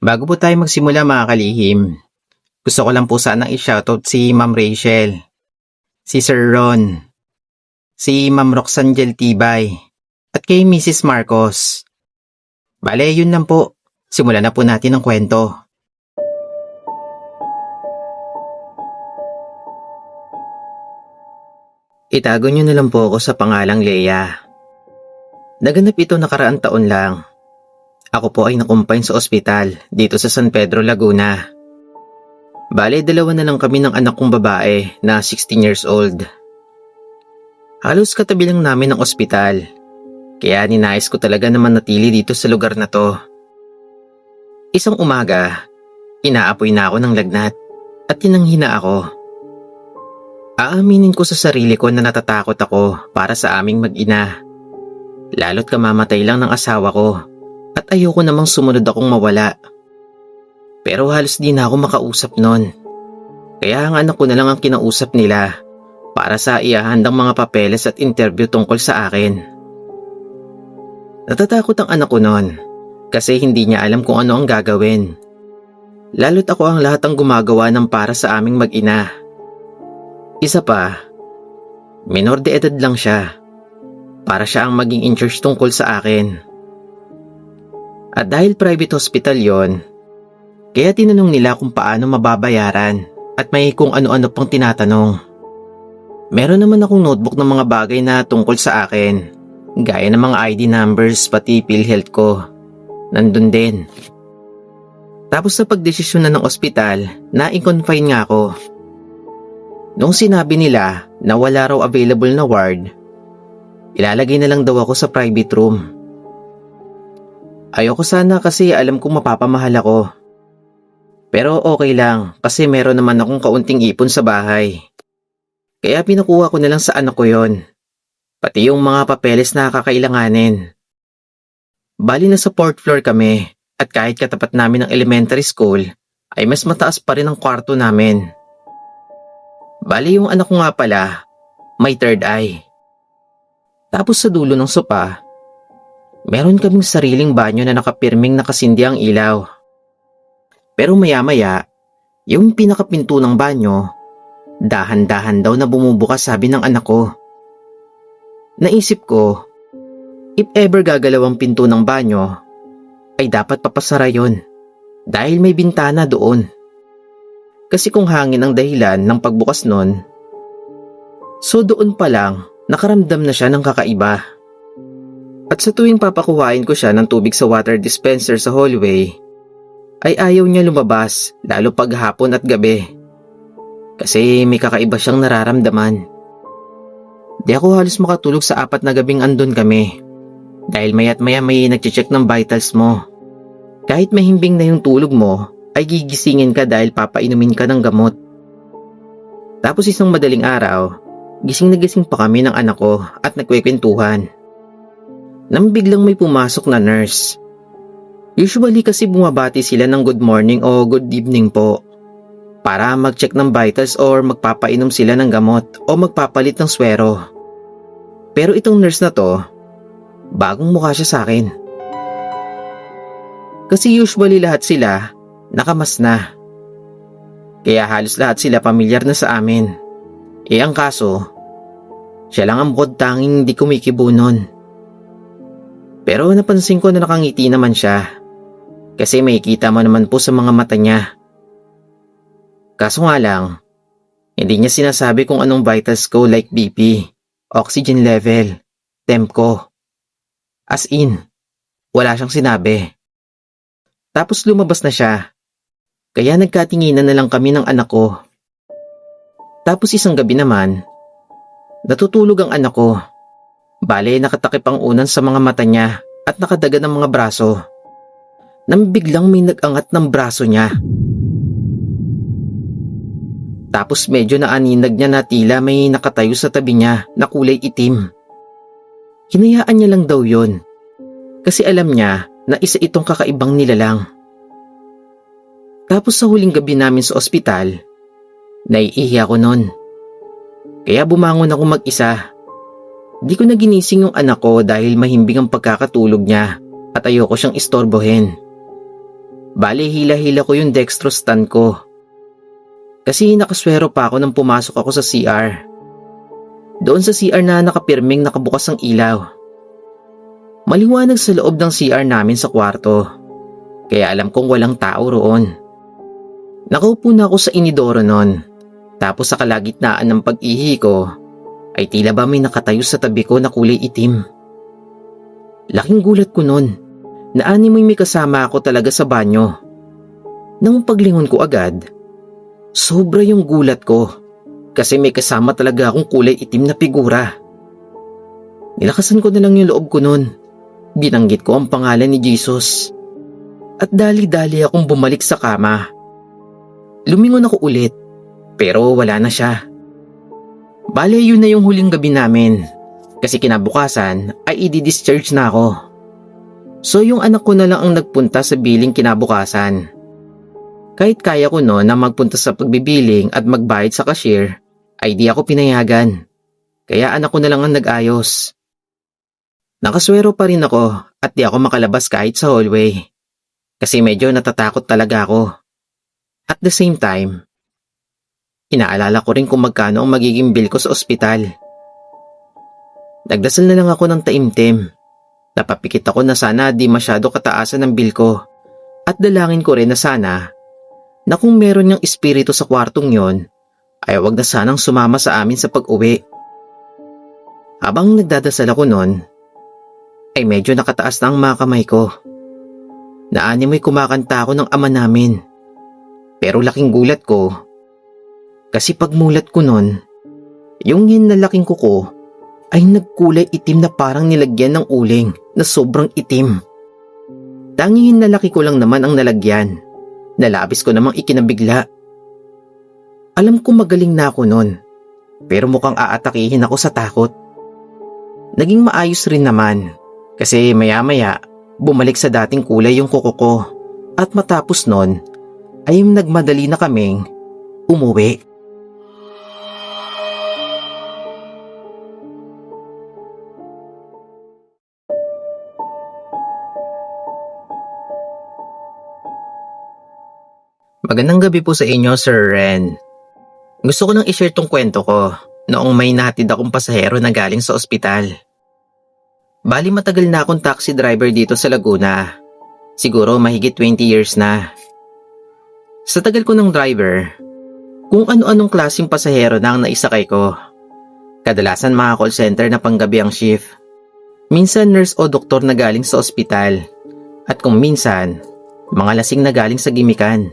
Bago po tayo magsimula mga kalihim, gusto ko lang po sanang i-shoutout si Ma'am Rachel, si Sir Ron, si Ma'am Roxangel Tibay, at kay Mrs. Marcos. Bale, yun lang po. Simulan na po natin ang kwento. Itago niyo na lang po ako sa pangalang Leia. Naganap ito nakaraang taon lang. Ako po ay nakumpine sa ospital dito sa San Pedro, Laguna. Bale, dalawa na lang kami ng anak kong babae na 16 years old. Halos katabi lang namin ng ospital, kaya ninais ko talaga na manatili dito sa lugar na to. Isang umaga, inaapoy na ako ng lagnat at tinanghina ako. Aaminin ko sa sarili ko na natatakot ako para sa aming mag-ina. Lalo't kamamatay lang ng asawa ko at ayoko namang sumunod akong mawala. Pero halos di na ako makausap nun. Kaya ang anak ko na lang ang kinausap nila para sa iahandang mga papeles at interview tungkol sa akin. Natatakot ang anak ko nun kasi hindi niya alam kung ano ang gagawin. Lalo't ako ang lahat ang gumagawa ng para sa aming mag-ina. Isa pa, minor de edad lang siya. Para siya ang maging in charge tungkol sa akin. At dahil private hospital yon, kaya tinanong nila kung paano mababayaran at may kung ano-ano pang tinatanong. Meron naman akong notebook ng mga bagay na tungkol sa akin, gaya ng mga ID numbers pati PhilHealth ko. Nandun din. Tapos sa pagdesisyon na ng ospital, na-confine nga ako. Noong sinabi nila na wala raw available na ward, ilalagay na lang daw ako sa private room. Ayoko sana kasi alam kong mapapamahal ako. Pero okay lang kasi meron naman akong kaunting ipon sa bahay. Kaya pinakuha ko na lang sa anak ko yon. Pati yung mga papeles na kakailanganin. Bali na sa 4th floor kami at kahit katapat namin ng elementary school ay mas mataas pa rin ang kwarto namin. Bali yung anak ko nga pala, may third eye. Tapos sa dulo ng sopa, meron kaming sariling banyo na nakapirming nakasindi ang ilaw. Pero maya-maya, yung pinakapinto ng banyo, dahan-dahan daw na bumubukas sabi ng anak ko. Naisip ko, if ever gagalaw ang pinto ng banyo, ay dapat papasara yun dahil may bintana doon. Kasi kung hangin ang dahilan ng pagbukas nun, so doon pa lang nakaramdam na siya ng kakaiba. At sa tuwing papakuhain ko siya ng tubig sa water dispenser sa hallway, ay ayaw niya lumabas lalo pag hapon at gabi. Kasi may kakaiba siyang nararamdaman. Di ako halos makatulog sa 4 na gabing andun kami. Dahil maya't maya may nagche-check ng vitals mo. Kahit mahimbing na yung tulog mo, ay gigisingin ka dahil papainumin ka ng gamot. Tapos isang madaling araw, gising na gising pa kami ng anak ko at nagkwekwentuhan. Nang biglang may pumasok na nurse. Usually kasi bumabati sila ng good morning o good evening po. Para mag-check ng vitals or magpapainom sila ng gamot o magpapalit ng swero. Pero itong nurse na to, bagong mukha siya sa akin. Kasi usually lahat sila nakamas na. Kaya halos lahat sila pamilyar na sa amin. Ang kaso, siya lang ang bukod tanging di kumikibo nun. Pero napansin ko na nakangiti naman siya. Kasi makikita mo naman po sa mga mata niya. Kaso nga lang, hindi niya sinasabi kung anong vitals ko like BP, oxygen level, temp ko. As in, wala siyang sinabi. Tapos lumabas na siya. Kaya nagkatinginan na lang kami ng anak ko. Tapos isang gabi naman, natutulog ang anak ko. Bale, nakatakip ang unan sa mga mata niya at nakadaga ng mga braso. Nang biglang may nag-angat ng braso niya. Tapos medyo naaninag niya na tila may nakatayo sa tabi niya na kulay itim. Hinayaan niya lang daw yon. Kasi alam niya na isa itong kakaibang nilalang. Tapos sa huling gabi namin sa ospital, naiihi ako nun. Kaya bumangon ako mag-isa. Di ko na ginising yung anak ko dahil mahimbing ang pagkakatulog niya at ayoko siyang istorbohin. Bale, hila-hila ko yung dextrostan ko. Kasi nakaswero pa ako nang pumasok ako sa CR. Doon sa CR na nakapirming nakabukas ang ilaw. Maliwanag sa loob ng CR namin sa kwarto. Kaya alam kong walang tao roon. Nakaupo na ako sa inidoro noon. Tapos sa kalagitnaan ng pag-ihi ko, ay tila ba may nakatayo sa tabi ko na kulay itim. Laking gulat ko noon na animoy may kasama ako talaga sa banyo. Nang paglingon ko agad, sobra yung gulat ko kasi may kasama talaga akong kulay itim na figura. Nilakasan ko na lang yung loob ko noon. Binanggit ko ang pangalan ni Jesus. At dali-dali akong bumalik sa kama. Lumingon ako ulit, pero wala na siya. Bale, yun na yung huling gabi namin. Kasi kinabukasan ay i-discharge na ako. So yung anak ko na lang ang nagpunta sa billing kinabukasan. Kahit kaya ko no na magpunta sa pagbibiling at magbayad sa cashier, ay di ako pinayagan. Kaya anak ko na lang ang nag-ayos. Nakaswero pa rin ako at di ako makalabas kahit sa hallway. Kasi medyo natatakot talaga ako. At the same time, inaalala ko rin kung magkano ang magiging bill ko sa ospital. Nagdasal na lang ako ng taimtim. Napapikit ako na sana di masyado kataasan ang bill ko. At dalangin ko rin na sana na kung meron niyang espiritu sa kwartong yon, ay wag na sanang sumama sa amin sa pag-uwi. Habang nagdadasal ako noon, ay medyo nakataas na ang mga kamay ko. Naanimoy kumakanta ako ng ama namin. Pero laking gulat ko. Kasi pagmulat ko nun, yung hinalaking kuko ay nagkulay itim na parang nilagyan ng uling na sobrang itim. Tanging hinalaki ko lang naman ang nalagyan. Nalabis ko namang ikinabigla. Alam ko magaling na ako nun. Pero mukhang aatakihin ako sa takot. Naging maayos rin naman. Kasi maya-maya, bumalik sa dating kulay yung kuko ko. At matapos nun, ay nagmadali na kaming umuwi. Magandang gabi po sa inyo, Sir Ren. Gusto ko nang i-share tong kwento ko noong may nahatid akong pasahero na galing sa ospital. Bali matagal na akong taxi driver dito sa Laguna. Siguro mahigit 20 years na. Sa tagal ko ng driver, kung ano-anong klaseng pasahero na ang naisakay ko. Kadalasan mga call center na panggabi ang shift. Minsan nurse o doktor na galing sa ospital. At kung minsan, mga lasing na galing sa gimikan.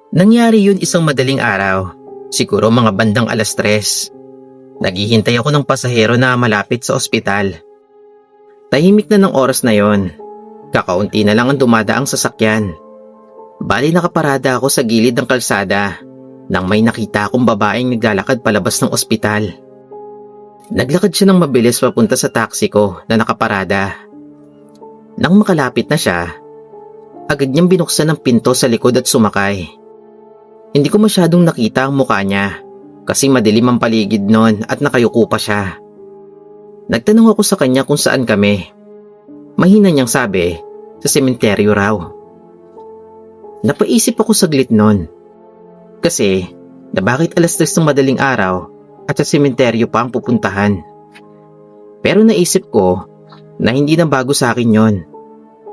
Nangyari yun isang madaling araw, siguro mga bandang 3:00. Naghihintay ako ng pasahero na malapit sa ospital. Tahimik na ng oras na yon. Kakaunti na lang ang dumadaang sasakyan. Bali nakaparada ako sa gilid ng kalsada nang may nakita akong babaeng naglalakad palabas ng ospital. Naglakad siya ng mabilis papunta sa taxi ko na nakaparada. Nang makalapit na siya, agad niyang binuksan ang pinto sa likod at sumakay. Hindi ko masyadong nakita ang mukha niya kasi madilim ang paligid noon at nakayuko pa siya. Nagtanong ako sa kanya kung saan kami. Mahina niyang sabi, sa sementeryo raw. Napaisip ako saglit noon. Kasi, na bakit 3:00 ng madaling araw at sa sementeryo pa ang pupuntahan. Pero naisip ko na hindi na bago sa akin yon.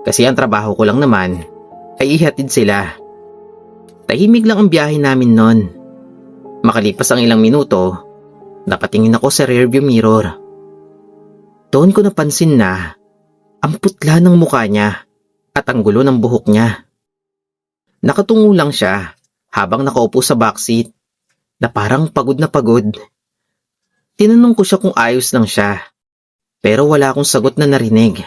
Kasi ang trabaho ko lang naman ay ihatid sila. Tahimik lang ang biyahe namin noon. Makalipas ang ilang minuto, napatingin ako sa rearview mirror. Doon ko napansin na ang putla ng mukha niya at ang gulo ng buhok niya. Nakatungo lang siya habang nakaupo sa backseat na parang pagod na pagod. Tinanong ko siya kung ayos lang siya pero wala akong sagot na narinig.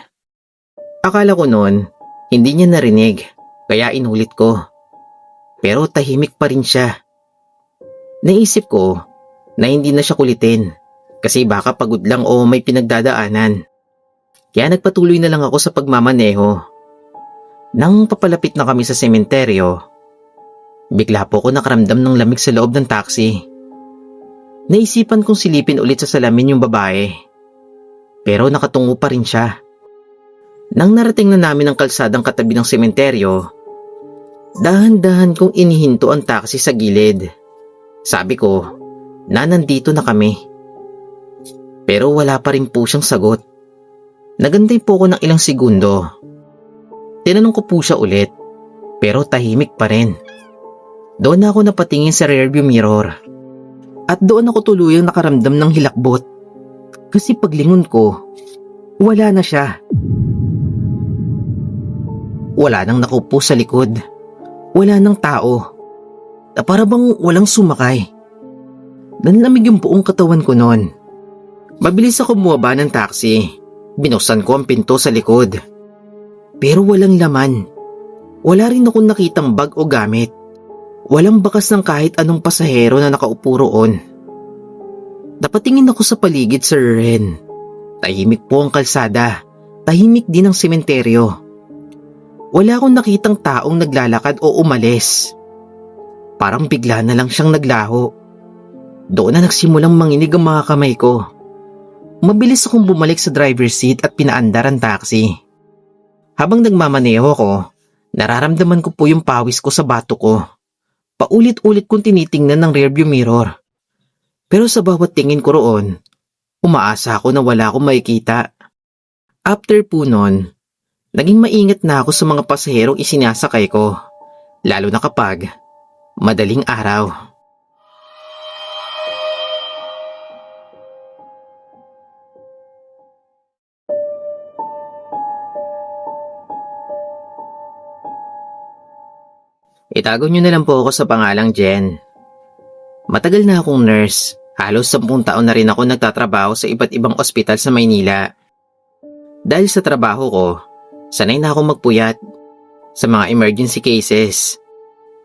Akala ko noon hindi niya narinig kaya inulit ko. Pero tahimik pa rin siya. Naisip ko na hindi na siya kulitin. Kasi baka pagod lang o may pinagdadaanan. Kaya nagpatuloy na lang ako sa pagmamaneho. Nang papalapit na kami sa sementeryo, bigla po ako nakaramdam ng lamig sa loob ng taxi. Naisipan kong silipin ulit sa salamin yung babae. Pero nakatungo pa rin siya. Nang narating na namin ang kalsadang katabi ng sementeryo, Dahan-dahan kong inihinto ang taxi sa gilid. Sabi ko na nandito na kami. Pero wala pa rin po siyang sagot. Nagantay po ako ng ilang segundo. Tinanong ko po siya ulit, pero tahimik pa rin. Doon ako napatingin sa rearview mirror. At doon ako tuluyang nakaramdam ng hilakbot. Kasi paglingon ko, wala na siya. Wala nang nakaupo sa likod. Wala nang tao. Na para bang walang sumakay. Nanlamig yung buong katawan ko noon. Mabilis ako bumaba ng taxi. Binuksan ko ang pinto sa likod. Pero walang laman. Wala rin akong nakitang bag o gamit. Walang bakas ng kahit anong pasahero na nakaupo roon. Napatingin ako sa paligid, Sir Ren. Tahimik po ang kalsada. Tahimik din ang sementeryo. Wala akong nakitang taong naglalakad o umalis. Parang bigla na lang siyang naglaho. Doon na nagsimulang manginig ang mga kamay ko. Mabilis akong bumalik sa driver's seat at pinaandar ang taxi. Habang nagmamaneho ko, nararamdaman ko po yung pawis ko sa bato ko. Paulit-ulit kong tinitingnan ng rearview mirror. Pero sa bawat tingin ko roon, umaasa ako na wala akong makikita. After po nun, naging maingat na ako sa mga pasaherong isinasakay ko, lalo na kapag madaling araw. Itago niyo na lang po ako sa pangalang Jen. Matagal na akong nurse. Halos 10 taon na rin ako nagtatrabaho sa iba't ibang ospital sa Maynila. Dahil sa trabaho ko, sanay na akong magpuyat sa mga emergency cases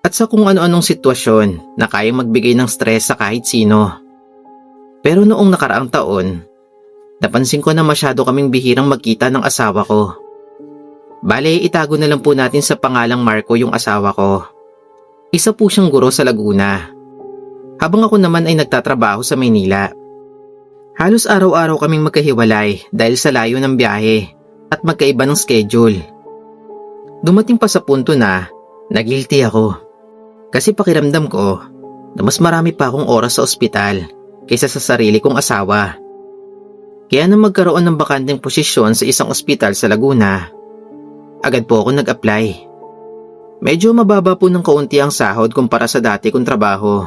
at sa kung ano-anong sitwasyon na kayang magbigay ng stress sa kahit sino. Pero noong nakaraang taon, napansin ko na masyado kaming bihirang magkita ng asawa ko. Bale, itago na lang po natin sa pangalang Marco yung asawa ko. Isa po siyang guro sa Laguna. Habang ako naman ay nagtatrabaho sa Maynila. Halos araw-araw kaming magkahiwalay dahil sa layo ng biyahe at magkaiba ng schedule. Dumating pa sa punto na nag-guilty ako. Kasi pakiramdam ko na mas marami pa akong oras sa ospital kaysa sa sarili kong asawa. Kaya nang magkaroon ng bakanteng posisyon sa isang ospital sa Laguna, agad po ako nag-apply. Medyo mababa po ng kaunti ang sahod kumpara sa dati kong trabaho.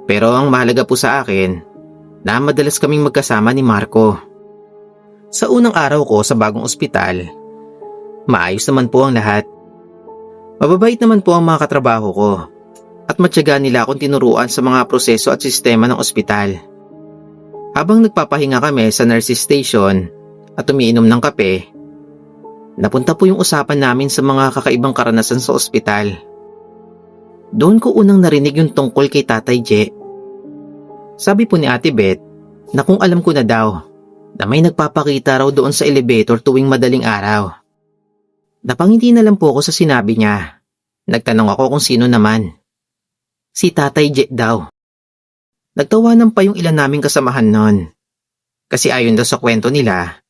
Pero ang mahalaga po sa akin, na madalas kaming magkasama ni Marco. Sa unang araw ko sa bagong ospital, maayos naman po ang lahat. Mababait naman po ang mga katrabaho ko at matyaga nila akong tinuruan sa mga proseso at sistema ng ospital. Habang nagpapahinga kami sa nurses station at umiinom ng kape, napunta po yung usapan namin sa mga kakaibang karanasan sa ospital. Doon ko unang narinig yung tungkol kay Tatay Je. Sabi po ni Ate Beth na kung alam ko na daw na may nagpapakita raw doon sa elevator tuwing madaling araw. Napangiti na lang po ako sa sinabi niya. Nagtanong ako kung sino naman. Si Tatay Je daw. Nagtawanan pa yung ilan naming kasamahan nun. Kasi ayon daw sa kwento nila,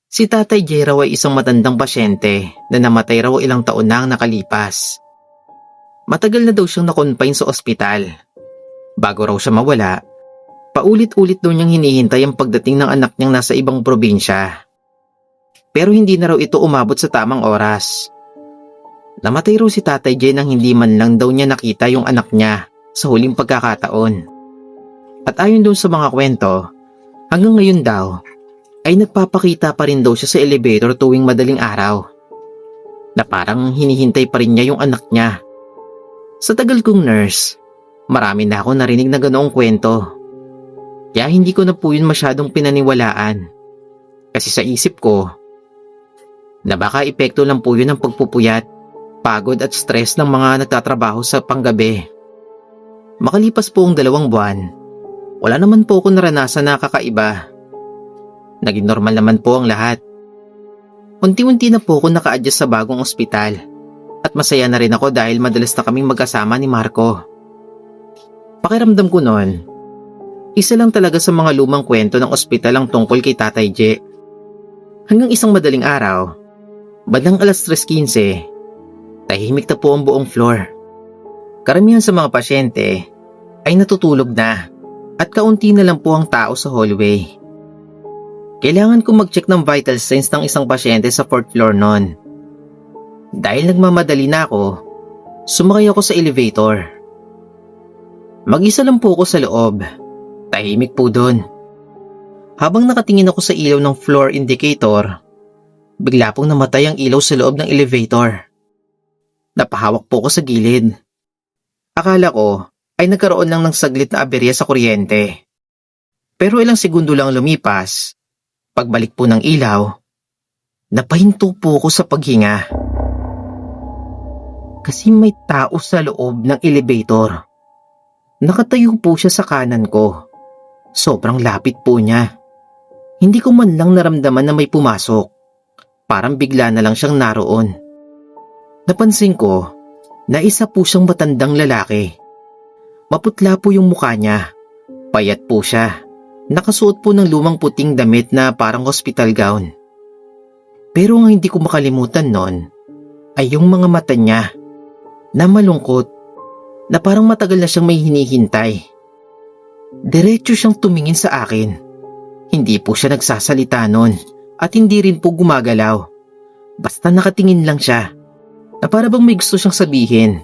si Tatay Je raw ay isang matandang pasyente na namatay raw ilang taon na ang nakalipas. Matagal na daw siyang na-confine sa ospital. Bago raw siya mawala, paulit-ulit daw niyang hinihintay ang pagdating ng anak niyang nasa ibang probinsya. Pero hindi na raw ito umabot sa tamang oras. Namatay raw si Tatay Je nang hindi man lang daw niya nakita yung anak niya sa huling pagkakataon. At ayon daw sa mga kwento, hanggang ngayon daw, ay nagpapakita pa rin daw siya sa elevator tuwing madaling araw. Na parang hinihintay pa rin niya yung anak niya. Sa tagal kong nurse, marami na ako narinig na ganoong kwento. Kaya hindi ko na po yun masyadong pinaniwalaan. Kasi sa isip ko, na baka epekto lang po yun ng pagpupuyat, pagod at stress ng mga nagtatrabaho sa panggabi. Makalipas po ang 2 buwan, wala naman po ako naranasan na kakaiba. Naging normal naman po ang lahat. Unti-unti na po ako naka-adjust sa bagong ospital at masaya na rin ako dahil madalas na kaming magkasama ni Marco. Pakiramdam ko noon, isa lang talaga sa mga lumang kwento ng ospital ang tungkol kay Tatay Je. Hanggang isang madaling araw, bandang 3:15, Tahimik na po ang buong floor. Karamihan sa mga pasyente ay natutulog na at kaunti na lang po ang tao sa hallway. Kailangan ko mag-check ng vital signs ng isang pasyente sa 4th floor noon. Dahil nagmamadali na ako, sumakay ako sa elevator. Mag-isa lang po ako sa loob. Tahimik po doon. Habang nakatingin ako sa ilaw ng floor indicator, bigla pong namatay ang ilaw sa loob ng elevator. Napahawak po ako sa gilid. Akala ko ay nagkaroon lang ng saglit na aberya sa kuryente. Pero ilang segundo lang lumipas, pagbalik po ng ilaw, napahinto po ako sa paghinga. Kasi may tao sa loob ng elevator. Nakatayo po siya sa kanan ko. Sobrang lapit po niya. Hindi ko man lang naramdaman na may pumasok. Parang bigla na lang siyang naroon. Napansin ko na isa po siyang matandang lalaki. Maputla po yung mukha niya. Payat po siya. Nakasuot po ng lumang puting damit na parang hospital gown. Pero ang hindi ko makalimutan nun ay yung mga mata niya na malungkot, na parang matagal na siyang may hinihintay. Diretso siyang tumingin sa akin. Hindi po siya nagsasalita nun at hindi rin po gumagalaw. Basta nakatingin lang siya na para bang may gusto siyang sabihin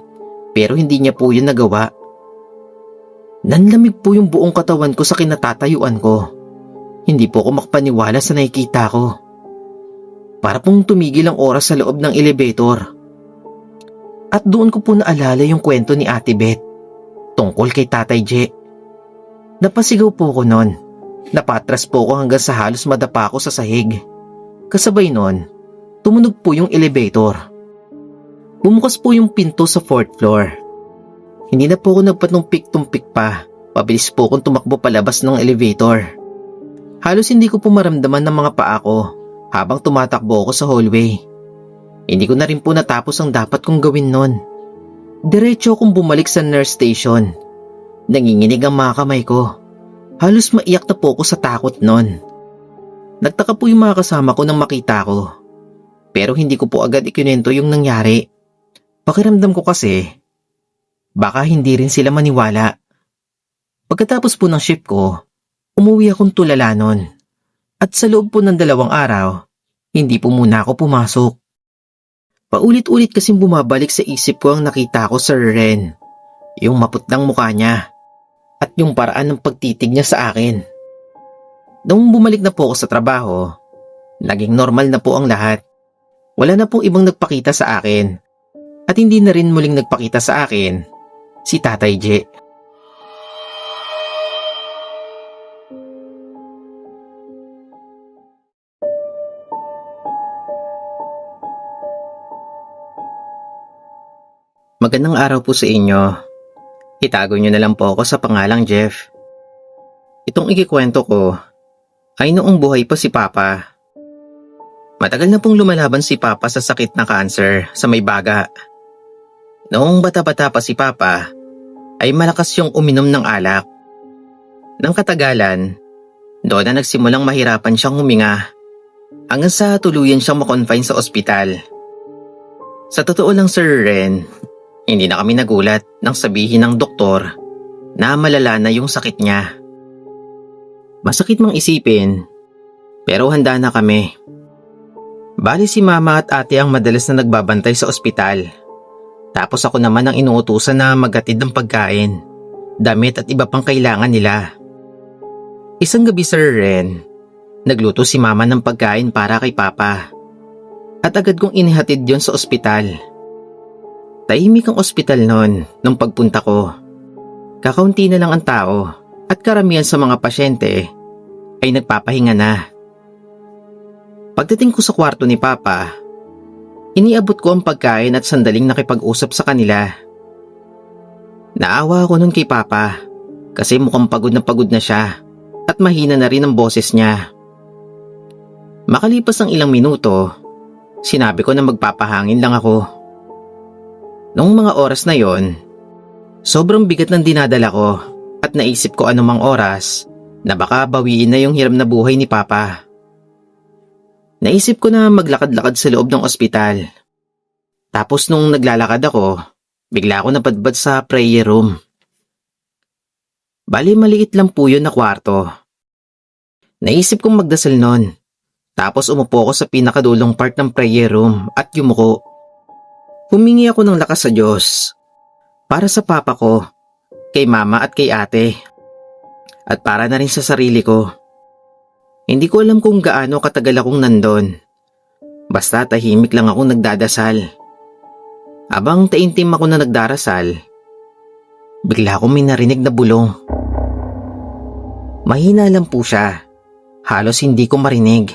pero hindi niya po yun nagawa. Nanlamig po yung buong katawan ko sa kinatatayuan ko. Hindi po ako makapaniwala sa nakikita ko. Para pong tumigil ang oras sa loob ng elevator. At doon ko po naalala yung kwento ni Ate Beth tungkol kay Tatay J. Napasigaw po ko noon. Napatras po ko hanggang sa halos madapa ako sa sahig. Kasabay noon, tumunog po yung elevator. Bumukas po yung pinto sa 4th floor. Hindi na po ako nagpatumpik-tumpik pa. Pabilis po akong tumakbo palabas ng elevator. Halos hindi ko po maramdaman ng mga paa ko habang tumatakbo ako sa hallway. Hindi ko na rin po natapos ang dapat kong gawin noon. Diretso akong bumalik sa nurse station. Nanginginig ang mga kamay ko. Halos maiyak na po ako sa takot noon. Nagtaka po yung mga kasama ko nang makita ko. Pero hindi ko po agad ikinento yung nangyari. Pakiramdam ko kasi, baka hindi rin sila maniwala. Pagkatapos po ng shift ko, umuwi akong tulala noon. At sa loob po ng 2 araw, hindi po muna ako pumasok. Paulit-ulit kasing bumabalik sa isip ko ang nakita ko sa Ren. Yung maputlang mukha niya at yung paraan ng pagtitig niya sa akin. Nung bumalik na po ako sa trabaho, naging normal na po ang lahat. Wala na pong ibang nagpakita sa akin at hindi na rin muling nagpakita sa akin si Tatay J. Magandang araw po sa inyo. Itago niyo na lang po ako sa pangalang Jeff. Itong ikikwento ko ay noong buhay pa si Papa. Matagal na pong lumalaban si Papa sa sakit na cancer sa may baga. Noong bata-bata pa si Papa ay malakas yung uminom ng alak. Nang katagalan, doon na nagsimulang mahirapan siyang huminga hanggang sa tuluyan siyang makonfine sa ospital. Sa totoo lang, Sir Ren, hindi na kami nagulat nang sabihin ng doktor na malala na yung sakit niya. Masakit mang isipin, pero handa na kami. Bali si Mama at Ate ang madalas na nagbabantay sa ospital. Tapos ako naman ang inuutusan na maghatid ng pagkain, damit at iba pang kailangan nila. Isang gabi, Sir Ren, nagluto si Mama ng pagkain para kay Papa. At agad kong inihatid yon sa ospital. Tahimik ang ospital noon nung pagpunta ko. Kakaunti na lang ang tao at karamihan sa mga pasyente ay nagpapahinga na. Pagdating ko sa kwarto ni Papa, iniabot ko ang pagkain at sandaling nakipag-usap sa kanila. Naawa ako nun kay Papa kasi mukhang pagod na siya at mahina na rin ang boses niya. Makalipas ang ilang minuto, sinabi ko na magpapahangin lang ako. Noong mga oras na yon, sobrang bigat ng dinadala ko at naisip ko anumang oras na baka bawiin na yung hiram na buhay ni Papa. Naisip ko na maglakad-lakad sa loob ng ospital. Tapos nung naglalakad ako, bigla ako napadpad sa prayer room. Bali maliit lang po yun na kwarto. Naisip kong magdasal nun. Tapos umupo ako sa pinakadulong part ng prayer room at yumuko. Humingi ako ng lakas sa Diyos. Para sa papa ko, kay mama at kay ate. At para na rin sa sarili ko. Hindi ko alam kung gaano katagal akong nandun. Basta tahimik lang akong nagdadasal. Abang taimtim ako na nagdarasal, bigla akong may narinig na bulong. Mahina lang po siya. Halos hindi ko marinig.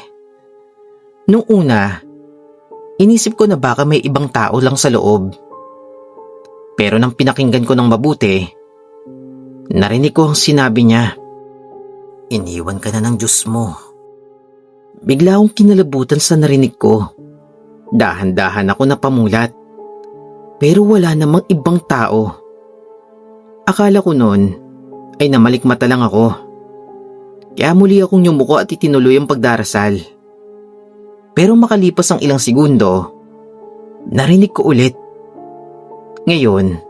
Nung una, inisip ko na baka may ibang tao lang sa loob. Pero nang pinakinggan ko ng mabuti, narinig ko ang sinabi niya. Iniwan ka na ng Diyos mo. Bigla akong kinalabutan sa narinig ko. Dahan-dahan ako napamulat. Pero wala namang ibang tao. Akala ko noon ay namalikmata lang ako. Kaya muli akong yumuko at itinuloy ang pagdarasal. Pero makalipas ang ilang segundo, narinig ko ulit. Ngayon,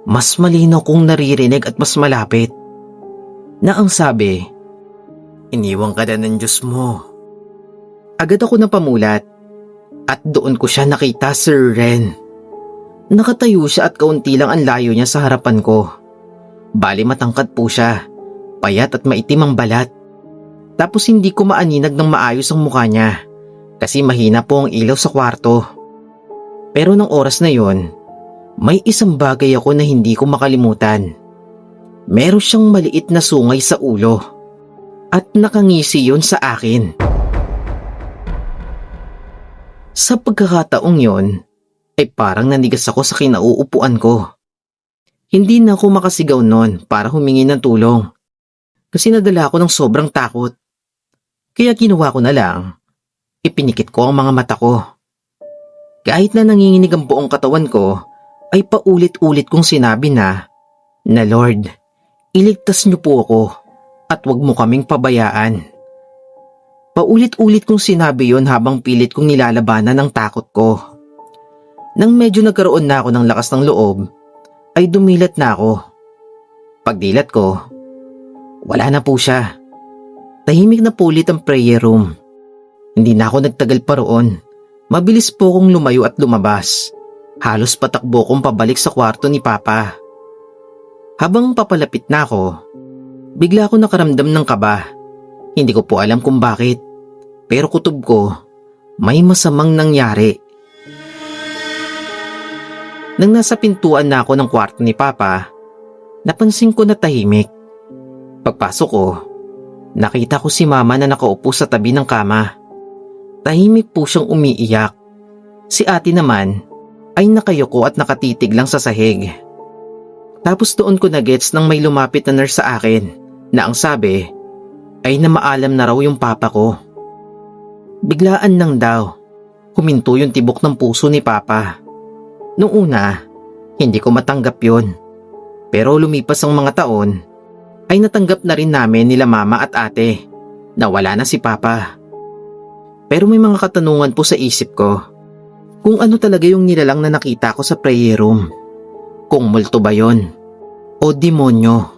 mas malinaw kong naririnig at mas malapit. Na ang sabi, iniwan ka na ng Diyos mo. Agad ako napamulat at doon ko siya nakita, Sir Ren. Nakatayo siya at kaunti lang ang layo niya sa harapan ko. Bali matangkad po siya, payat at maitim ang balat. Tapos hindi ko maaninag ng maayos ang mukha niya kasi mahina po ang ilaw sa kwarto. Pero nang oras na yon, may isang bagay ako na hindi ko makalimutan. Meron siyang maliit na sungay sa ulo at nakangisi yon sa akin. Sa pagkakataong yon, ay parang nanigas ako sa kinauupuan ko. Hindi na ako makasigaw noon para humingi ng tulong kasi nadala ako ng sobrang takot. Kaya ginawa ko na lang, ipinikit ko ang mga mata ko. Kahit na nanginginig ang buong katawan ko, ay paulit-ulit kong sinabi na Lord, iligtas niyo po ako at huwag mo kaming pabayaan. Paulit-ulit kong sinabi yon habang pilit kong nilalabanan ang takot ko. Nang medyo nagkaroon na ako ng lakas ng loob, ay dumilat na ako. Pagdilat ko, wala na po siya. Tahimik na po ulit ang prayer room. Hindi na ako nagtagal pa roon. Mabilis po kong lumayo at lumabas. Halos patakbo kong pabalik sa kwarto ni Papa. Habang papalapit na ako, bigla ako nakaramdam ng kaba. Hindi ko po alam kung bakit. Pero kutob ko, may masamang nangyari. Nang nasa pintuan na ako ng kwarto ni Papa, napansin ko na tahimik. Pagpasok ko, nakita ko si Mama na nakaupo sa tabi ng kama. Tahimik po siyang umiiyak. Si Ate naman ay nakayuko at nakatitig lang sa sahig. Tapos doon ko na-gets nang may lumapit na nurse sa akin na ang sabi ay namaalam na raw yung papa ko. Biglaan lang daw, huminto yung tibok ng puso ni Papa. Noong una, hindi ko matanggap yun. Pero lumipas ang mga taon, ay natanggap na rin namin nila Mama at Ate na wala na si Papa. Pero may mga katanungan po sa isip ko kung ano talaga yung nilalang na nakita ko sa prayer room. Kung multo ba yon o demonyo.